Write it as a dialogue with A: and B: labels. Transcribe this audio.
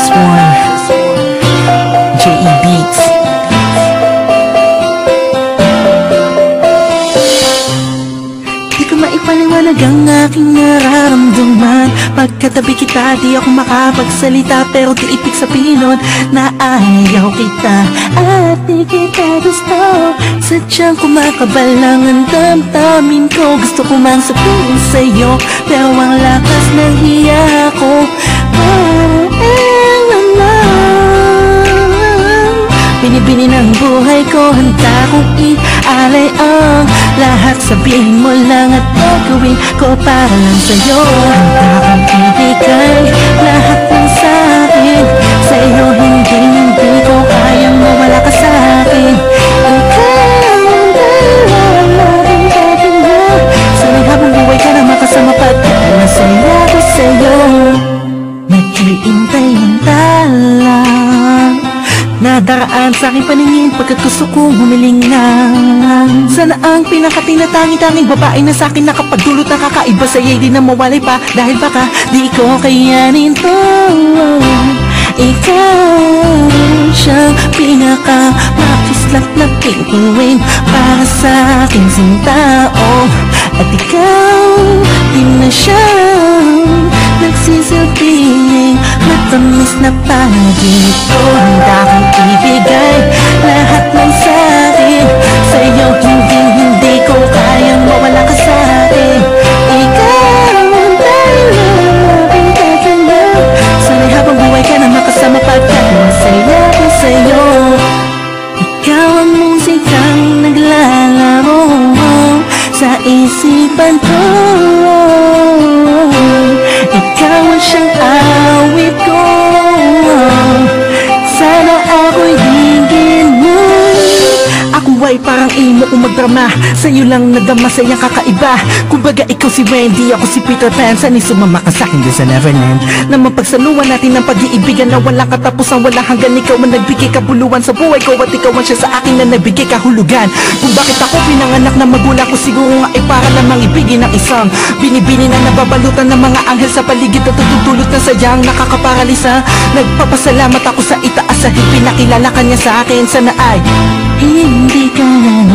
A: This one, J.E. Beats. Di ko maipaliwanag ang aking nararamdaman. Pagkatabi kita, di ako makapagsalita, pero di ibig sabihin nun na ayaw kita at di kita gusto. Sadyang kumakabalang ang damdamin ko. Gusto ko man sabihin sa'yo, pero ang lakas ng hiya ko. Binibini ng buhay ko, handa kong i-alay ang lahat. Sabihin mo lang at gagawin ko para lang sa'yo. Handa kong ibigay lahat ng sa'kin sa'yo. Hindi ko kayang mawala ka sa'kin. Ikaw ang dalawa natin katinda. Sana'y habang buhay ka na makasama pagkat masaya ko sa'yo. Nag-iintay-hintay lang nadaraan sa aking paningin pagkat gusto kong humiling na. Sana ang pinakatinatangi-tanging babae na sa akin nakapagdulot na kakaiba sa'yo'y di na mawalay pa. Dahil baka di ko kayanin to. Ikaw siyang pinaka-makislap na pinguin para sa aking sintao. At ikaw din na siyang nagsisilbing matamis na panaginip ko. Handa kong ibigay lahat ng sa'kin sa'yo. Hindi ko kayang mawala ka sa'kin. Ikaw ang dahilan aking tatanda. Sana'y habang buhay ka na makasama pagkat masaya ko sa'yo. Ikaw ang musikang naglalaro sa isipan ko. Ikaw ang siyang awit ko. Sana ako'y hingin mo. Ako ay parang imo kung magdrama. Sa'yo lang nadama sa iyang kakaiba. Kumbaga ikaw si Wendy, ako si Peter Pan. Sana'y sumama ka sa'kin dun sa Neverland. Na mapagsaluhan natin ng pag-iibigan na walang katapusan, walang hanggan. Ikaw ang nagbigay kabuluhan sa buhay ko, at ikaw ang siya sa akin na nagbigay kahulugan. Kung bakit ako pinanganak na magulang ko, siguro nga ay para lamang ibigin ng isang binibini na nababalutan ng mga anghel sa paligid at tutulot na sadyang nakakaparalisa. Nagpapasalamat ako sa itaas sa pinakilala kanya sa akin. Sana ay hindi ka na